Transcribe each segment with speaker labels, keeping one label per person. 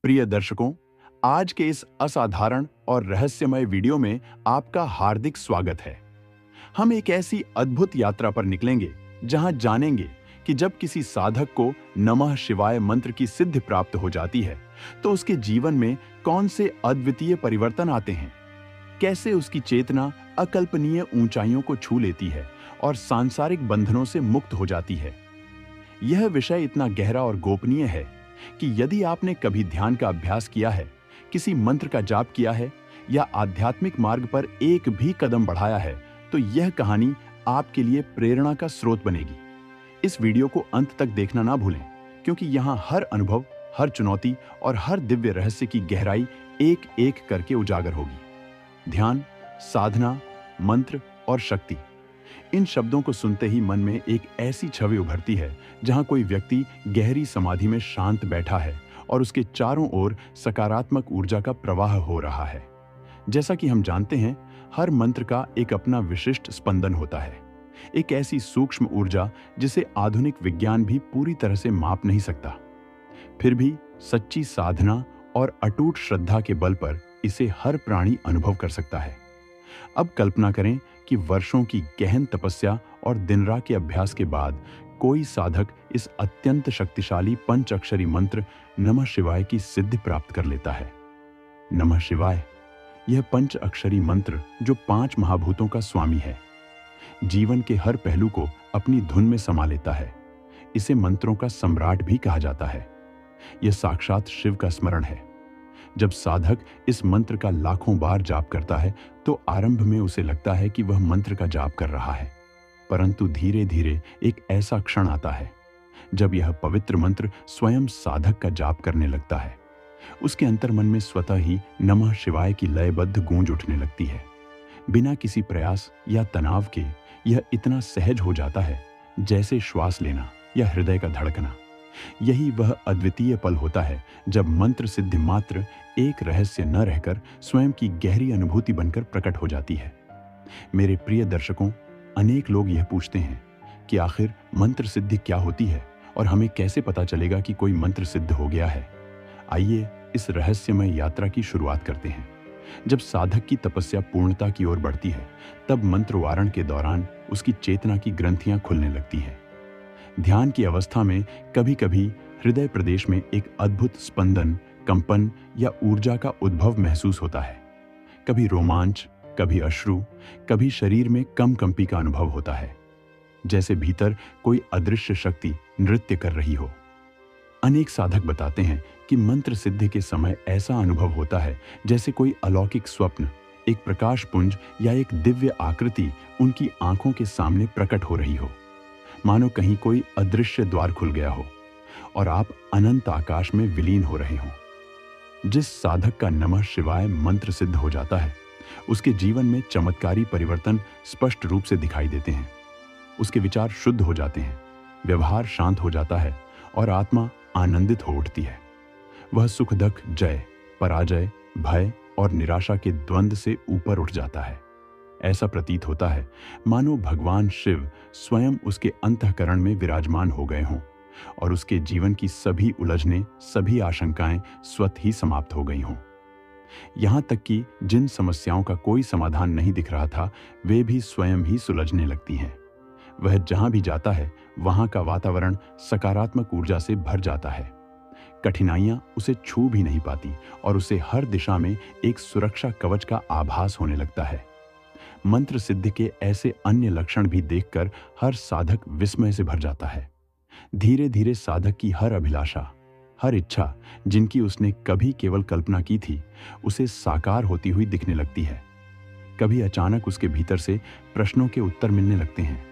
Speaker 1: प्रिय दर्शकों, आज के इस असाधारण और रहस्यमय वीडियो में आपका हार्दिक स्वागत है। हम एक ऐसी अद्भुत यात्रा पर निकलेंगे जहां जानेंगे कि जब किसी साधक को नमः शिवाय मंत्र की सिद्धि प्राप्त हो जाती है तो उसके जीवन में कौन से अद्वितीय परिवर्तन आते हैं, कैसे उसकी चेतना अकल्पनीय ऊंचाइयों को छू लेती है और सांसारिक बंधनों से मुक्त हो जाती है। यह विषय इतना गहरा और गोपनीय है कि यदि आपने कभी ध्यान का अभ्यास किया है, किसी मंत्र का जाप किया है या आध्यात्मिक मार्ग पर एक भी कदम बढ़ाया है, तो यह कहानी आपके लिए प्रेरणा का स्रोत बनेगी। इस वीडियो को अंत तक देखना ना भूलें, क्योंकि यहाँ हर अनुभव, हर चुनौती और हर दिव्य रहस्य की गहराई एक एक करके उजागर होगी। ध्यान, साधना, मंत्र और शक्ति, इन शब्दों को सुनते ही मन में एक ऐसी छवि उभरती है जहां कोई व्यक्ति गहरी समाधि में शांत बैठा है और उसके चारों ओर सकारात्मक ऊर्जा का प्रवाह हो रहा है। जैसा कि हम जानते हैं, हर मंत्र का एक अपना विशिष्ट स्पंदन होता है, एक ऐसी सूक्ष्म ऊर्जा जिसे आधुनिक विज्ञान भी पूरी तरह से माप नहीं सकता। फिर भी सच्ची साधना और अटूट श्रद्धा के बल पर इसे हर प्राणी अनुभव कर सकता है। अब कल्पना करें कि वर्षों की गहन तपस्या और दिन रात के अभ्यास के बाद कोई साधक इस अत्यंत शक्तिशाली पंच अक्षरी मंत्र नमः शिवाय की सिद्धि प्राप्त कर लेता है। नमः शिवाय, यह पंच अक्षरी मंत्र जो 5 महाभूतों का स्वामी है, जीवन के हर पहलू को अपनी धुन में समा लेता है। इसे मंत्रों का सम्राट भी कहा जाता है। यह साक्षात शिव का स्मरण है। जब साधक इस मंत्र का लाखों बार जाप करता है तो आरंभ में उसे लगता है कि वह मंत्र का जाप कर रहा है, परंतु धीरे धीरे एक ऐसा क्षण आता है जब यह पवित्र मंत्र स्वयं साधक का जाप करने लगता है। उसके अंतर्मन में स्वतः ही नमः शिवाय की लयबद्ध गूंज उठने लगती है। बिना किसी प्रयास या तनाव के यह इतना सहज हो जाता है जैसे श्वास लेना या हृदय का धड़कना। यही वह अद्वितीय पल होता है जब मंत्र सिद्धि मात्र एक रहस्य न रहकर स्वयं की गहरी अनुभूति बनकर प्रकट हो जाती है। मेरे प्रिय दर्शकों, अनेक लोग यह पूछते हैं कि आखिर मंत्र सिद्धि क्या होती है और हमें कैसे पता चलेगा कि कोई मंत्र सिद्ध हो गया है। आइए इस रहस्यमय यात्रा की शुरुआत करते हैं। जब साधक की तपस्या पूर्णता की ओर बढ़ती है, तब मंत्र वारण के दौरान उसकी चेतना की ग्रंथियां खुलने लगती हैं। ध्यान की अवस्था में कभी कभी हृदय प्रदेश में एक अद्भुत स्पंदन, कंपन या ऊर्जा का उद्भव महसूस होता है। कभी रोमांच, कभी अश्रु, कभी शरीर में कंपी का अनुभव होता है, जैसे भीतर कोई अदृश्य शक्ति नृत्य कर रही हो। अनेक साधक बताते हैं कि मंत्र सिद्धि के समय ऐसा अनुभव होता है जैसे कोई अलौकिक स्वप्न, एक प्रकाश पुंज या एक दिव्य आकृति उनकी आंखों के सामने प्रकट हो रही हो, मानो कहीं कोई अदृश्य द्वार खुल गया हो और आप अनंत आकाश में विलीन हो रहे हों। जिस साधक का नमः शिवाय मंत्र सिद्ध हो जाता है, उसके जीवन में चमत्कारी परिवर्तन स्पष्ट रूप से दिखाई देते हैं। उसके विचार शुद्ध हो जाते हैं, व्यवहार शांत हो जाता है और आत्मा आनंदित हो उठती है। वह सुख दुख, जय, पराजय, भय और निराशा के द्वंद्व से ऊपर उठ जाता है। ऐसा प्रतीत होता है मानो भगवान शिव स्वयं उसके अंतःकरण में विराजमान हो गए हों और उसके जीवन की सभी उलझनें, सभी आशंकाएं स्वतः ही समाप्त हो गई हों। यहां तक कि जिन समस्याओं का कोई समाधान नहीं दिख रहा था, वे भी स्वयं ही सुलझने लगती हैं। वह जहां भी जाता है, वहां का वातावरण सकारात्मक ऊर्जा से भर जाता है। कठिनाइयां उसे छू भी नहीं पाती और उसे हर दिशा में एक सुरक्षा कवच का आभास होने लगता है। मंत्र सिद्धि के ऐसे अन्य लक्षण भी देखकर हर साधक विस्मय से भर जाता है। धीरे धीरे साधक की हर अभिलाषा, हर इच्छा जिनकी उसने कभी केवल कल्पना की थी, उसे साकार होती हुई दिखने लगती है। कभी अचानक उसके भीतर से प्रश्नों के उत्तर मिलने लगते हैं।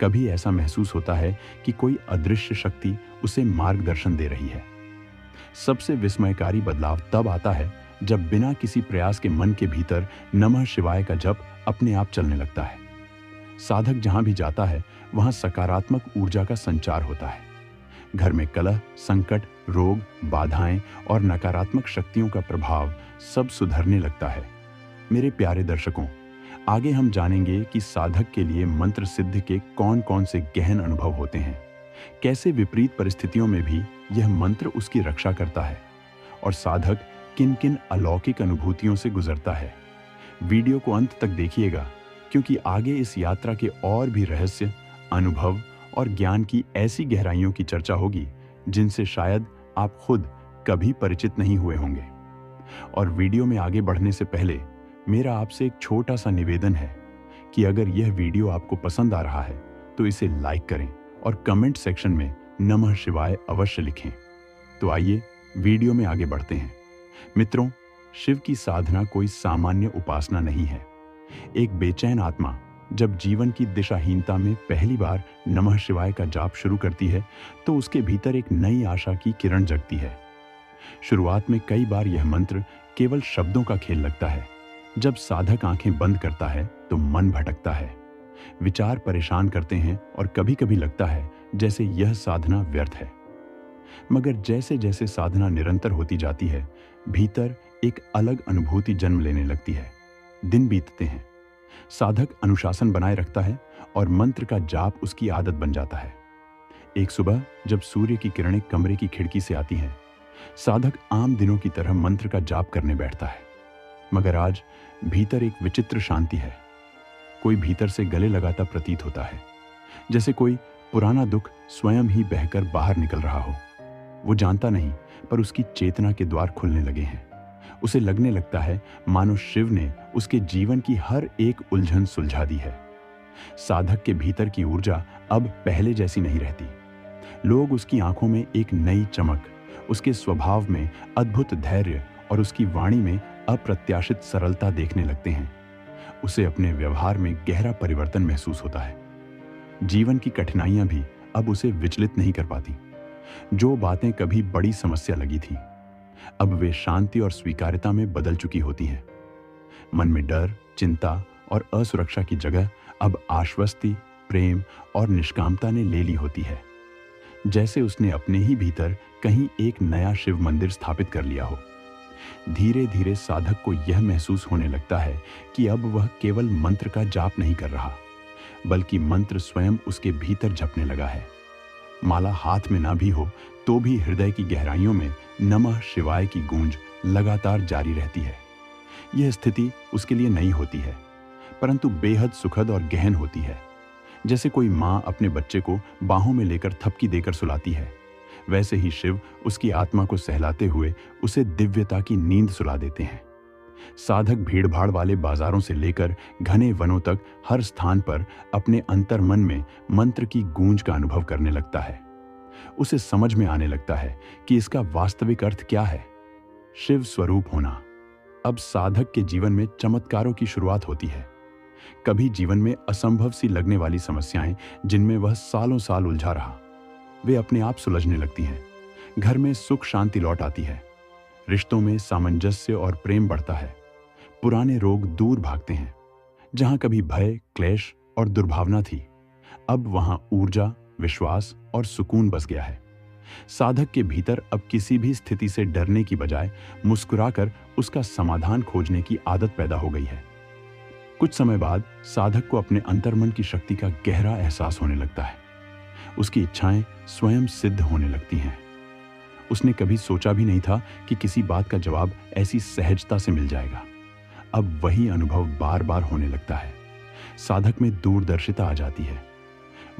Speaker 1: कभी ऐसा महसूस होता है कि कोई अदृश्य शक्ति उसे मार्गदर्शन दे रही है। सबसे विस्मयकारी बदलाव तब आता है जब बिना किसी प्रयास के मन के भीतर नमः शिवाय का जप अपने आप चलने लगता है। साधक जहां भी जाता है, वहां सकारात्मक ऊर्जा का संचार होता है। घर में कलह, संकट, रोग, बाधाएं और नकारात्मक शक्तियों का प्रभाव सब सुधरने लगता है। मेरे प्यारे दर्शकों, आगे हम जानेंगे कि साधक के लिए मंत्र सिद्धि के कौन कौन से गहन अनुभव होते हैं, कैसे विपरीत परिस्थितियों में भी यह मंत्र उसकी रक्षा करता है और साधक किन किन अलौकिक अनुभूतियों से गुजरता है। वीडियो को अंत तक देखिएगा, क्योंकि आगे इस यात्रा के और भी रहस्य, अनुभव और ज्ञान की ऐसी गहराइयों की चर्चा होगी जिनसे शायद आप खुद कभी परिचित नहीं हुए होंगे। और वीडियो में आगे बढ़ने से पहले मेरा आपसे एक छोटा सा निवेदन है कि अगर यह वीडियो आपको पसंद आ रहा है तो इसे लाइक करें और कमेंट सेक्शन में नमः शिवाय अवश्य लिखें। तो आइए वीडियो में आगे बढ़ते हैं। मित्रों, शिव की साधना कोई सामान्य उपासना नहीं है। एक बेचैन आत्मा जब जीवन की दिशाहीनता में पहली बार नमः शिवाय का जाप शुरू करती है तो उसके भीतर एक नई आशा की किरण जगती है। शुरुआत में कई बार यह मंत्र केवल शब्दों का खेल लगता है। जब साधक आंखें बंद करता है तो मन भटकता है, विचार परेशान करते हैं और कभी-कभी लगता है जैसे यह साधना व्यर्थ है। मगर जैसे जैसे साधना निरंतर होती जाती है, भीतर एक अलग अनुभूति जन्म लेने लगती है। दिन बीतते हैं, साधक अनुशासन बनाए रखता है और मंत्र का जाप उसकी आदत बन जाता है। एक सुबह जब सूर्य की किरणें कमरे की खिड़की से आती हैं, साधक आम दिनों की तरह मंत्र का जाप करने बैठता है। मगर आज भीतर एक विचित्र शांति है। कोई भीतर से गले लगाता प्रतीत होता है, जैसे कोई पुराना दुख स्वयं ही बहकर बाहर निकल रहा हो। वो जानता नहीं, पर उसकी चेतना के द्वार खुलने लगे हैं। उसे लगने लगता है मानो शिव ने उसके जीवन की हर एक उलझन सुलझा दी है। साधक के भीतर की ऊर्जा अब पहले जैसी नहीं रहती। लोग उसकी आंखों में एक नई चमक, उसके स्वभाव में अद्भुत धैर्य और उसकी वाणी में अप्रत्याशित सरलता देखने लगते हैं। उसे अपने व्यवहार में गहरा परिवर्तन महसूस होता है। जीवन की कठिनाइयां भी अब उसे विचलित नहीं कर पाती। जो बातें कभी बड़ी समस्या लगी थी, अब वे शांति और स्वीकार्यता में बदल चुकी होती हैं। मन में डर, चिंता और असुरक्षा की जगह अब आश्वस्ति, प्रेम और निष्कामता ने ले ली होती है। जैसे उसने अपने ही भीतर कहीं एक नया शिव मंदिर स्थापित कर लिया हो। धीरे धीरे साधक को यह महसूस होने लगता है कि अब वह केवल मंत्र का जाप नहीं कर रहा, बल्कि मंत्र स्वयं उसके भीतर झपने लगा है। माला हाथ में ना भी हो तो भी हृदय की गहराइयों में नमः शिवाय की गूंज लगातार जारी रहती है। यह स्थिति उसके लिए नई होती है, परंतु बेहद सुखद और गहन होती है। जैसे कोई माँ अपने बच्चे को बाहों में लेकर थपकी देकर सुलाती है, वैसे ही शिव उसकी आत्मा को सहलाते हुए उसे दिव्यता की नींद सुला देते हैं। साधक भीड़भाड़ वाले बाजारों से लेकर घने वनों तक हर स्थान पर अपने अंतर्मन में मंत्र की गूंज का अनुभव करने लगता है। उसे समझ में आने लगता है कि इसका वास्तविक अर्थ क्या है। शिव स्वरूप होना। अब साधक के जीवन में चमत्कारों की शुरुआत होती है। कभी जीवन में असंभव सी लगने वाली समस्याएं जिनमें वह सालों साल उलझा रहा, वे अपने आप सुलझने लगती हैं। घर में सुख शांति लौट आती है। रिश्तों में सामंजस्य और प्रेम बढ़ता है। पुराने रोग दूर भागते हैं। जहां कभी भय, क्लेश और दुर्भावना थी, अब वहां ऊर्जा, विश्वास और सुकून बस गया है। साधक के भीतर अब किसी भी स्थिति से डरने की बजाय मुस्कुराकर उसका समाधान खोजने की आदत पैदा हो गई है। कुछ समय बाद साधक को अपने अंतर्मन की शक्ति का गहरा एहसास होने लगता है। उसकी इच्छाएं स्वयं सिद्ध होने लगती हैं। उसने कभी सोचा भी नहीं था कि किसी बात का जवाब ऐसी सहजता से मिल जाएगा। अब वही अनुभव बार बार होने लगता है। साधक में दूरदर्शिता आ जाती है।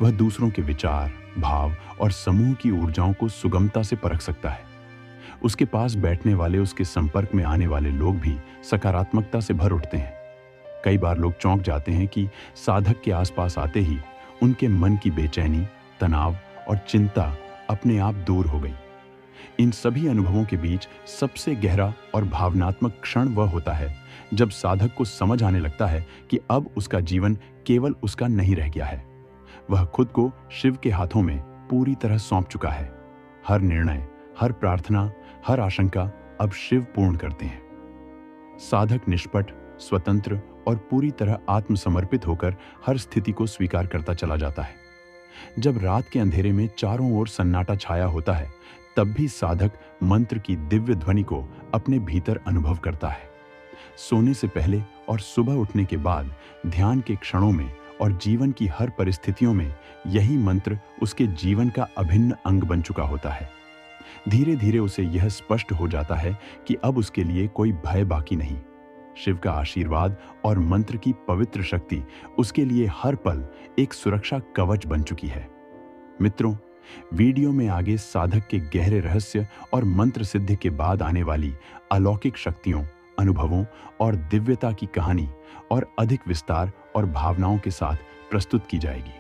Speaker 1: वह दूसरों के विचार, भाव और समूह की ऊर्जाओं को सुगमता से परख सकता है। उसके पास बैठने वाले, उसके संपर्क में आने वाले लोग भी सकारात्मकता से भर उठते हैं। कई बार लोग चौंक जाते हैं कि साधक के आसपास आते ही उनके मन की बेचैनी, तनाव और चिंता अपने आप दूर हो गई। इन सभी अनुभवों के बीच सबसे गहरा और भावनात्मक क्षण वह होता है जब साधक को समझ आने लगता है कि अब उसका जीवन केवल उसका नहीं रह गया है। वह खुद को शिव के हाथों में पूरी तरह सौंप चुका है। हर निर्णय, हर प्रार्थना, हर आशंका अब शिव पूर्ण करते हैं। साधक निष्पट, स्वतंत्र और पूरी तरह आत्मसमर्पित होकर हर स्थिति को स्वीकार करता चला जाता है। जब रात के अंधेरे में चारों ओर सन्नाटा छाया होता है, तब भी साधक मंत्र की दिव्य ध्वनि को अपने भीतर अनुभव करता है। सोने से पहले और सुबह उठने के बाद ध्यान के क्षणों में और जीवन की हर परिस्थितियों में यही मंत्र उसके जीवन का अभिन्न अंग बन चुका होता है। धीरे धीरे उसे यह स्पष्ट हो जाता है कि अब उसके लिए कोई भय बाकी नहीं। शिव का आशीर्वाद और मंत्र की पवित्र शक्ति उसके लिए हर पल एक सुरक्षा कवच बन चुकी है। मित्रों, वीडियो में आगे साधक के गहरे रहस्य और मंत्र सिद्धि के बाद आने वाली अलौकिक शक्तियों, अनुभवों और दिव्यता की कहानी और अधिक विस्तार और भावनाओं के साथ प्रस्तुत की जाएगी।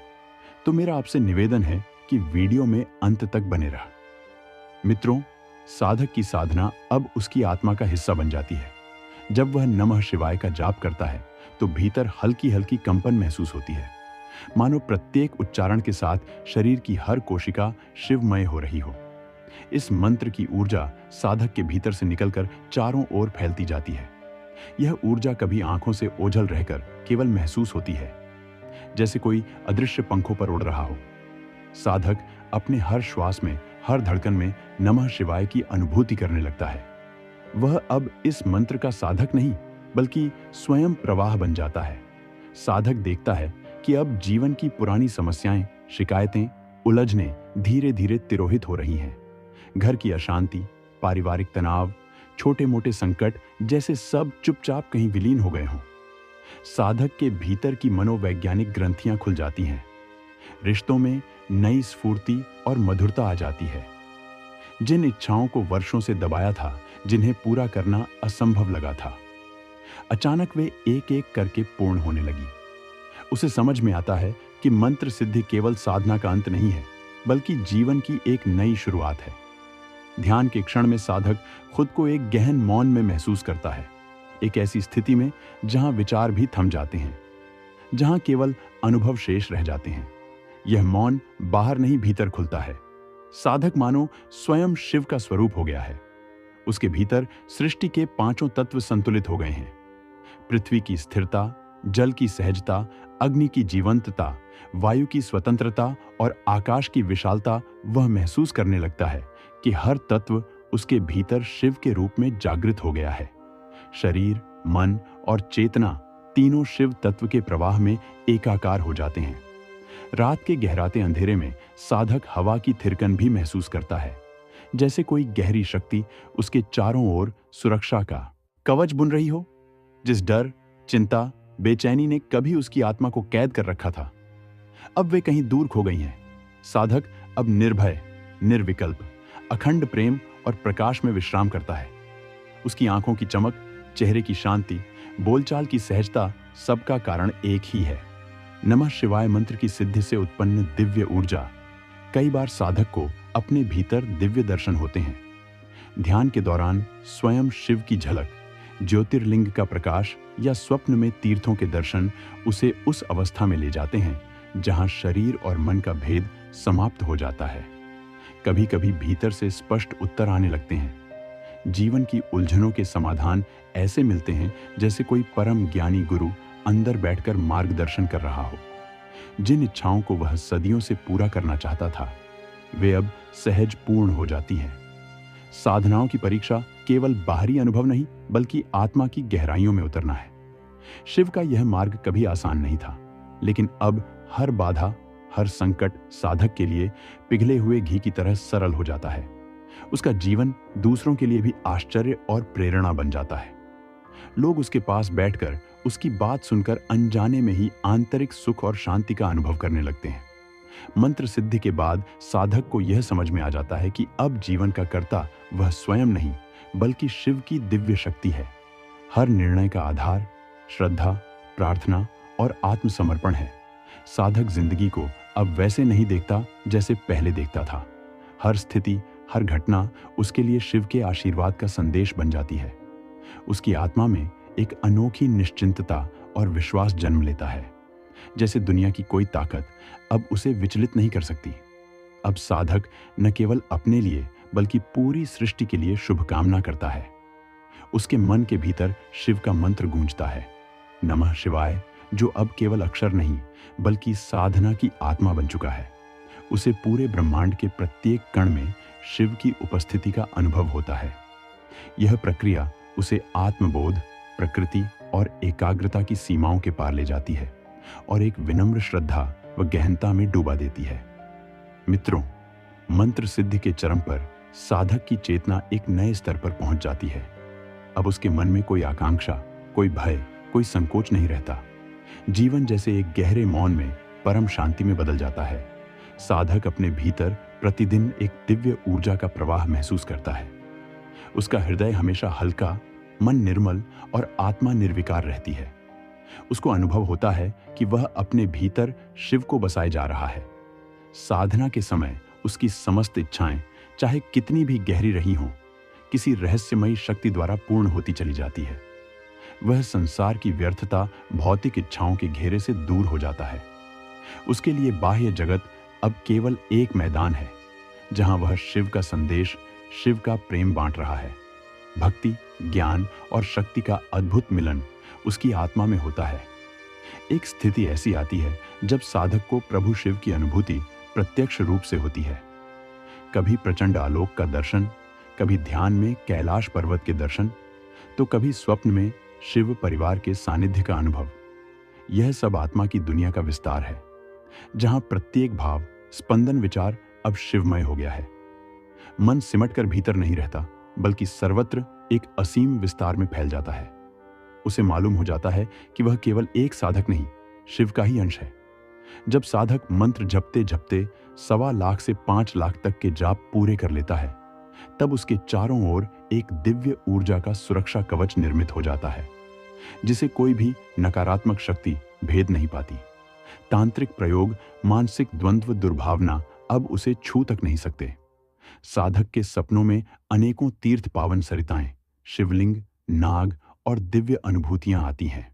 Speaker 1: तो मेरा आपसे निवेदन है कि वीडियो में अंत तक बने रह। मित्रों, साधक की साधना अब उसकी आत्मा का हिस्सा बन जाती है। जब वह नमः शिवाय का जाप करता है तो भीतर हल्की हल्की कंपन महसूस होती है, मानो प्रत्येक उच्चारण के साथ शरीर की हर कोशिका शिवमय हो रही हो। इस मंत्र की ऊर्जा साधक के भीतर से निकलकर चारों ओर फैलती जाती है। यह ऊर्जा कभी आंखों से ओझल रहकर केवल महसूस होती है, जैसे कोई अदृश्य पंखों पर उड़ रहा हो। साधक अपने हर श्वास में, हर धड़कन में नमः शिवाय की अनुभूति करने लगता है। वह अब इस मंत्र का साधक नहीं, बल्कि स्वयं प्रवाह बन जाता है। साधक देखता है कि अब जीवन की पुरानी समस्याएं, शिकायतें, उलझनें धीरे धीरे तिरोहित हो रही हैं। घर की अशांति, पारिवारिक तनाव, छोटे मोटे संकट जैसे सब चुपचाप कहीं विलीन हो गए हों। साधक के भीतर की मनोवैज्ञानिक ग्रंथियां खुल जाती हैं। रिश्तों में नई स्फूर्ति और मधुरता आ जाती है। जिन इच्छाओं को वर्षों से दबाया था, जिन्हें पूरा करना असंभव लगा था, अचानक वे एक एक करके पूर्ण होने लगी। उसे समझ में आता है कि मंत्र सिद्धि केवल साधना का अंत नहीं है, बल्कि जीवन की एक नई शुरुआत है। ध्यान के क्षण में साधक खुद को एक गहन मौन में महसूस करता है, एक ऐसी स्थिति में जहां विचार भी थम जाते हैं, जहां केवल अनुभव शेष रह जाते हैं। यह मौन बाहर नहीं, भीतर खुलता है। साधक मानो स्वयं शिव का स्वरूप हो गया है। उसके भीतर सृष्टि के पांचों तत्व संतुलित हो गए हैं। पृथ्वी की स्थिरता, जल की सहजता, अग्नि की जीवंतता, वायु की स्वतंत्रता और आकाश की विशालता वह महसूस करने लगता है कि हर तत्व उसके भीतर शिव के रूप में जागृत हो गया है। शरीर, मन और चेतना तीनों शिव तत्व के प्रवाह में एकाकार हो जाते हैं। रात के गहराते अंधेरे में साधक हवा की थिरकन भी महसूस करता है, जैसे कोई गहरी शक्ति उसके चारों ओर सुरक्षा का कवच बुन रही हो। जिस डर, चिंता, बेचैनी ने कभी उसकी आत्मा को कैद कर रखा था, अब वे कहीं दूर खो गई हैं। साधक अब निर्भय, निर्विकल्प, अखंड प्रेम और प्रकाश में विश्राम करता है। उसकी आंखों की चमक, चेहरे की शांति, बोलचाल की सहजता, सबका कारण एक ही है। नमः शिवाय मंत्र की सिद्धि से उत्पन्न दिव्य ऊर्जा। कई बार साधक को अपने भीतर दिव्य दर्शन होते हैं। ध्यान के दौरान स्वयं शिव की झलक, ज्योतिर्लिंग का प्रकाश या स्वप्न में तीर्थों के दर्शन उसे उस अवस्था में ले जाते हैं जहां शरीर और मन का भेद समाप्त हो जाता है। कभी कभी भीतर से स्पष्ट उत्तर आने लगते हैं। जीवन की उलझनों के समाधान ऐसे मिलते हैं जैसे कोई परम ज्ञानी गुरु अंदर बैठकर मार्गदर्शन कर रहा हो। जिन इच्छाओं को वह सदियों से पूरा करना चाहता था, वे अब सहज पूर्ण हो जाती हैं। साधनाओं की परीक्षा केवल बाहरी अनुभव नहीं, बल्कि आत्मा की गहराइयों में उतरना है। शिव का यह मार्ग कभी आसान नहीं था, लेकिन अब हर बाधा, हर संकट साधक के लिए पिघले हुए घी की तरह सरल हो जाता है। उसका जीवन दूसरों के लिए भी आश्चर्य और प्रेरणा बन जाता है। लोग उसके पास बैठकर उसकी बात सुनकर अनजाने में ही आंतरिक सुख और शांति का अनुभव करने लगते हैं। मंत्र सिद्धि के बाद साधक को यह समझ में आ जाता है कि अब जीवन का कर्ता वह स्वयं नहीं, बल्कि शिव की दिव्य शक्ति है। हर निर्णय का आधार श्रद्धा, प्रार्थना और आत्मसमर्पण है। साधक जिंदगी को अब वैसे नहीं देखता जैसे पहले देखता था। हर स्थिति, हर घटना उसके लिए शिव के आशीर्वाद का संदेश बन जाती है। उसकी आत्मा में एक अनोखी निश्चिंतता और विश्वास जन्म लेता है, जैसे दुनिया की कोई ताकत अब उसे विचलित नहीं कर सकती। अब साधक न केवल अपने लिए बल्कि पूरी सृष्टि के लिए शुभकामना करता है। उसके मन के भीतर शिव का मंत्र गूंजता है, नमः शिवाय, जो अब केवल अक्षर नहीं बल्कि साधना की आत्मा बन चुका है। उसे पूरे ब्रह्मांड के प्रत्येक कण में शिव की उपस्थिति का अनुभव होता है। यह प्रक्रिया उसे आत्मबोध, प्रकृति और एकाग्रता की सीमाओं के पार ले जाती है और एक विनम्र श्रद्धा व गहनता में डूबा देती है। मित्रों, मंत्र सिद्धि के चरम पर साधक की चेतना एक नए स्तर पर पहुंच जाती है। अब उसके मन में कोई आकांक्षा, कोई भय, कोई संकोच नहीं रहता। जीवन जैसे एक गहरे मौन में परम शांति में बदल जाता है। साधक अपने भीतर प्रतिदिन एक दिव्य ऊर्जा का प्रवाह महसूस करता है। उसका हृदय हमेशा हल्का, मन निर्मल और आत्मा निर्विकार रहती है। उसको अनुभव होता है कि वह अपने भीतर शिव को बसाए जा रहा है। साधना के समय उसकी समस्त इच्छाएं, चाहे कितनी भी गहरी रही हों, किसी रहस्यमयी शक्ति द्वारा पूर्ण होती चली जाती है। वह संसार की व्यर्थता, भौतिक इच्छाओं के घेरे से दूर हो जाता है। उसके लिए बाह्य जगत अब केवल एक मैदान है, जहां वह शिव का संदेश, शिव का प्रेम बांट रहा है। भक्ति, ज्ञान और शक्ति का अद्भुत मिलन उसकी आत्मा में होता है। एक स्थिति ऐसी आती है जब साधक को प्रभु शिव की अनुभूति प्रत्यक्ष रूप से होती है। कभी प्रचंड आलोक का दर्शन, कभी ध्यान में कैलाश पर्वत के दर्शन, तो कभी स्वप्न में शिव परिवार के सानिध्य का अनुभव। यह सब आत्मा की दुनिया का विस्तार है, जहां प्रत्येक भाव, स्पंदन, विचार अब शिवमय हो गया है। मन सिमट कर भीतर नहीं रहता, बल्कि सर्वत्र एक असीम विस्तार में फैल जाता है। उसे मालूम हो जाता है कि वह केवल एक साधक नहीं, शिव का ही अंश है। जब साधक मंत्र जपते जपते 1.25 लाख से 5 लाख तक के जाप पूरे कर लेता है, तब उसके चारों ओर एक दिव्य ऊर्जा का सुरक्षा कवच निर्मित हो जाता है, जिसे कोई भी नकारात्मक शक्ति भेद नहीं पाती। तांत्रिक प्रयोग, मानसिक द्वंद्व, दुर्भावना अब उसे छू तक नहीं सकते। साधक के सपनों में अनेकों तीर्थ पावन सरिताएं, शिवलिंग, नाग और दिव्य अनुभूतियां आती हैं।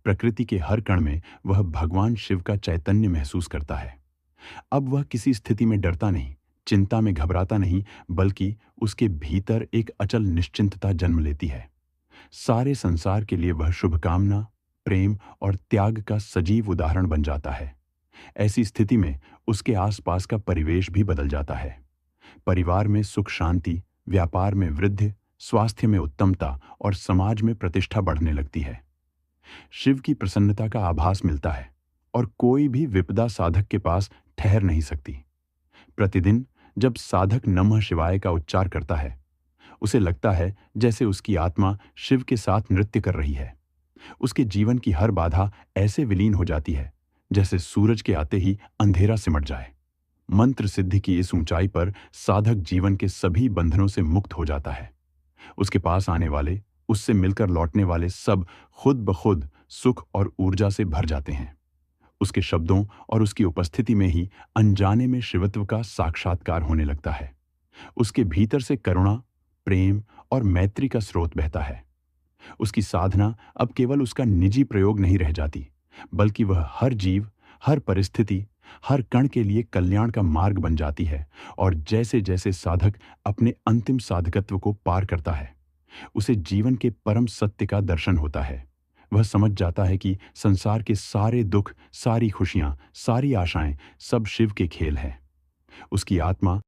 Speaker 1: प्रकृति के हर कण में वह भगवान शिव का चैतन्य महसूस करता है। अब वह किसी स्थिति में डरता नहीं, चिंता में घबराता नहीं, बल्कि उसके भीतर एक अचल निश्चिंतता जन्म लेती है। सारे संसार के लिए वह शुभकामना, प्रेम और त्याग का सजीव उदाहरण बन जाता है। ऐसी स्थिति में उसके आसपास का परिवेश भी बदल जाता है। परिवार में सुख शांति, व्यापार में वृद्धि, स्वास्थ्य में उत्तमता और समाज में प्रतिष्ठा बढ़ने लगती है। शिव की प्रसन्नता का आभास मिलता है और कोई भी विपदा साधक के पास ठहर नहीं सकती। प्रतिदिन जब साधक नमः शिवाय का उच्चार करता है, उसे लगता है जैसे उसकी आत्मा शिव के साथ नृत्य कर रही है। उसके जीवन की हर बाधा ऐसे विलीन हो जाती है जैसे सूरज के आते ही अंधेरा सिमट जाए। मंत्र सिद्धि की इस ऊंचाई पर साधक जीवन के सभी बंधनों से मुक्त हो जाता है। उसके पास आने वाले, उससे मिलकर लौटने वाले सब खुद ब खुद सुख और ऊर्जा से भर जाते हैं। उसके शब्दों और उसकी उपस्थिति में ही अनजाने में शिवत्व का साक्षात्कार होने लगता है। उसके भीतर से करुणा, प्रेम और मैत्री का स्रोत बहता है। उसकी साधना अब केवल उसका निजी प्रयोग नहीं रह जाती, बल्कि वह हर जीव, हर परिस्थिति, हर कण के लिए कल्याण का मार्ग बन जाती है। और जैसे जैसे साधक अपने अंतिम साधकत्व को पार करता है, उसे जीवन के परम सत्य का दर्शन होता है। वह समझ जाता है कि संसार के सारे दुख, सारी खुशियां, सारी आशाएं सब शिव के खेल हैं। उसकी आत्मा